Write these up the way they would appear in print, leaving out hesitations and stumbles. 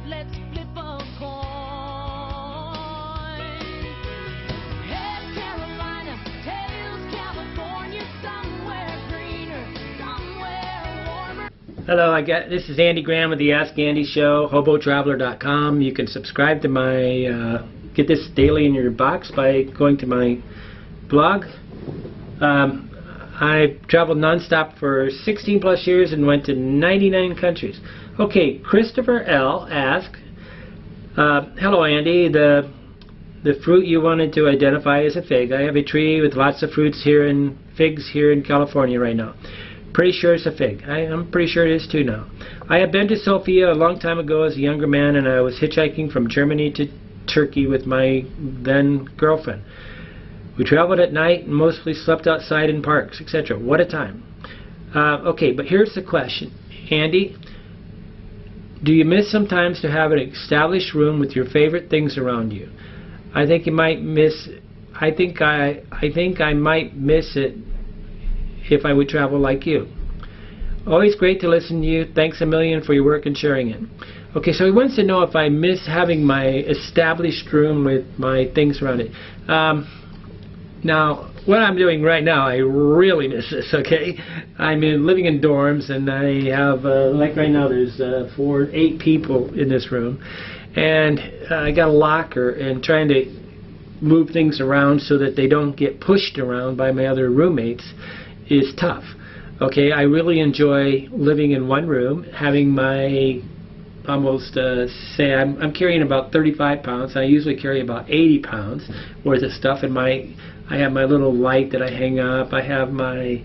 let's flip a coin. Head Carolina, tails California, somewhere greener, somewhere warmer. Hello, this is Andy Graham of the Ask Andy Show, HoboTraveler.com. You can subscribe to my, get this daily in your box by going to my blog. I've traveled nonstop for 16 plus years and went to 99 countries. Okay, Christopher L. asked, hello Andy, the fruit you wanted to identify is a fig. I have a tree with lots of fruits here and figs here in California right now. Pretty sure it's a fig. I'm pretty sure it is too now. I have been to Sofia a long time ago as a younger man, and I was hitchhiking from Germany to Turkey with my then girlfriend. We traveled at night and mostly slept outside in parks, etc. What a time. Okay, but here's the question. Andy, do you miss sometimes to have an established room with your favorite things around you? I think you might miss, I think I might miss it if I would travel like you. Always great to listen to you. Thanks a million for your work and sharing it. Okay, so he wants to know if I miss having my established room with my things around it. Now, what I'm doing right now, I really miss this, okay? I'm living in dorms, and I have, like right now, there's 8 people in this room. And I got a locker, and trying to move things around so that they don't get pushed around by my other roommates is tough. Okay, I really enjoy living in one room, having my almost, say I'm carrying about 35 pounds. I usually carry about 80 pounds worth of stuff in my, I have my little light that I hang up. I have my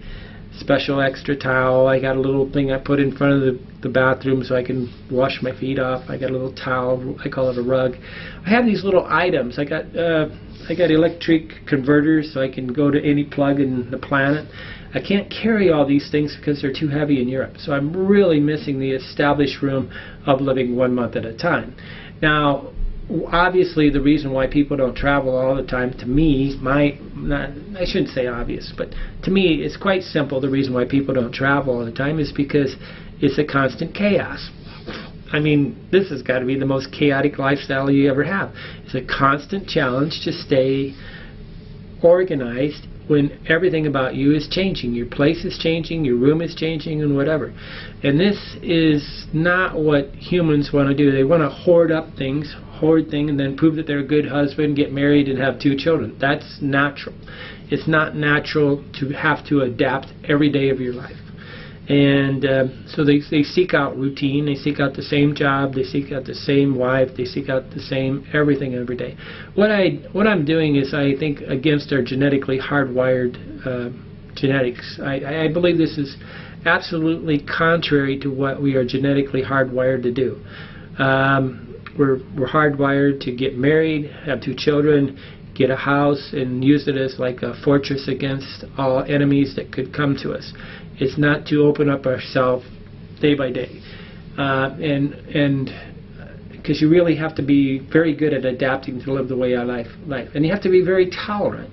special extra towel. I got a little thing I put in front of the bathroom so I can wash my feet off. I got a little towel. I call it a rug. I have these little items. I got electric converters so I can go to any plug in the planet. I can't carry all these things because they're too heavy in Europe. So I'm really missing the established room of living 1 month at a time. Now, obviously the reason why people don't travel all the time, to me, I shouldn't say obvious, but to me it's quite simple. The reason why people don't travel all the time is because it's a constant chaos. I mean, this has got to be the most chaotic lifestyle you ever have. It's a constant challenge to stay organized when everything about you is changing. Your place is changing, your room is changing, and whatever. And this is not what humans want to do. They want to hoard things, and then prove that they're a good husband, get married, and have 2 children. That's natural. It's not natural to have to adapt every day of your life. And so they seek out routine, they seek out the same job, they seek out the same wife, they seek out the same everything every day. What I'm doing is, I think, against our genetically hardwired genetics. I believe this is absolutely contrary to what we are genetically hardwired to do. We're hardwired to get married, have 2 children, get a house, and use it as like a fortress against all enemies that could come to us. It's not to open up ourselves day by day, and because you really have to be very good at adapting to live the way I life, and you have to be very tolerant,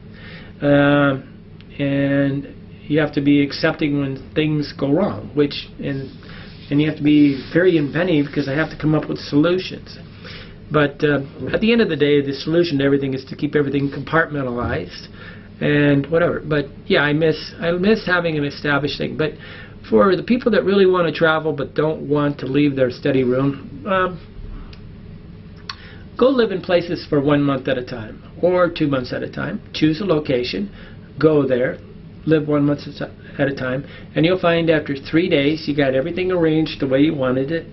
and you have to be accepting when things go wrong, and you have to be very inventive because I have to come up with solutions. But at the end of the day, the solution to everything is to keep everything compartmentalized and whatever. But yeah, I miss having an established thing. But for the people that really want to travel but don't want to leave their study room, go live in places for 1 month at a time or 2 months at a time. Choose a location, go there, live 1 month at a time, and you'll find after 3 days you got everything arranged the way you wanted it,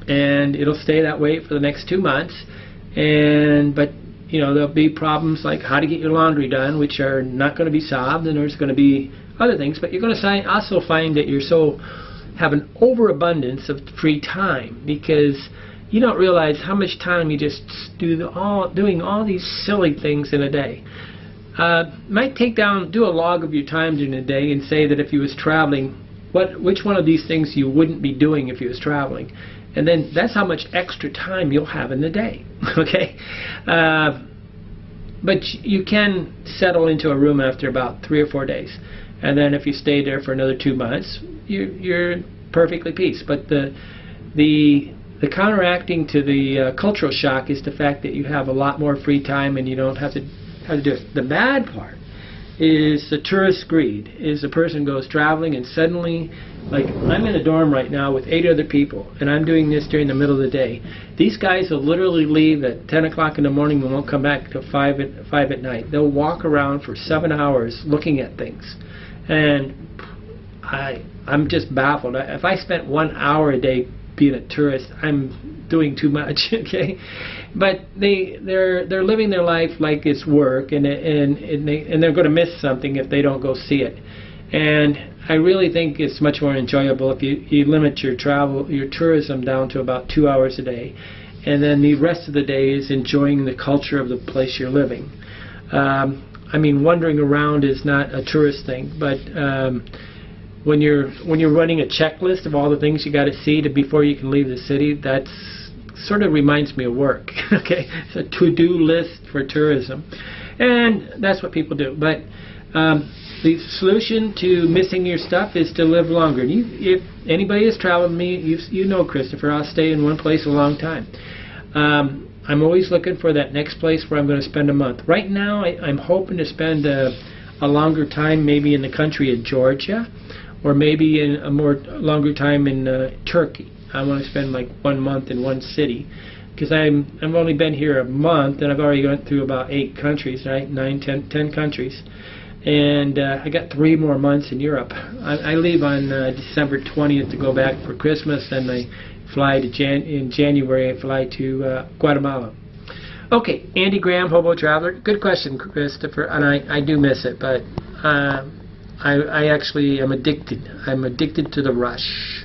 and it'll stay that way for the next 2 months. But you know, there'll be problems like how to get your laundry done, which are not going to be solved, and there's going to be other things. But you're going to also find that you're have an overabundance of free time, because you don't realize how much time you just doing all these silly things in a day. Might do a log of your time during the day and say that if you was traveling, which one of these things you wouldn't be doing if you was traveling. And then that's how much extra time you'll have in the day. Okay? But you can settle into a room after about 3 or 4 days. And then if you stay there for another 2 months, you're perfectly peace. But the the counteracting to the cultural shock is the fact that you have a lot more free time and you don't have to do it. The bad part is the tourist greed. Is the person goes traveling and suddenly, like I'm in a dorm right now with 8 other people, and I'm doing this during the middle of the day. These guys will literally leave at 10 o'clock in the morning and won't come back till 5 at night. They'll walk around for 7 hours looking at things, and I'm just baffled. If I spent 1 hour a day being a tourist, I'm doing too much. Okay, but they're living their life like it's work, and they're going to miss something if they don't go see it. And I really think it's much more enjoyable if you limit your tourism down to about 2 hours a day, and then the rest of the day is enjoying the culture of the place you're living. I mean, wandering around is not a tourist thing, but when you're running a checklist of all the things you got to see before you can leave the city, that's sort of reminds me of work. Okay, it's a to-do list for tourism, and that's what people do. But the solution to missing your stuff is to live longer. If anybody has traveled with me, you know, Christopher, I'll stay in one place a long time. I'm always looking for that next place where I'm going to spend a month. Right now, I'm hoping to spend a longer time maybe in the country of Georgia, or maybe in a longer time in Turkey. I want to spend like 1 month in one city, because I've only been here a month and I've already gone through about 8 countries, right? 10 countries, and I got 3 more months in Europe. I leave on December 20th to go back for Christmas, and I fly to in January. I fly to Guatemala. Okay, Andy Graham, Hobo Traveler. Good question, Christopher, and I do miss it, but I actually am addicted. I'm addicted to the rush.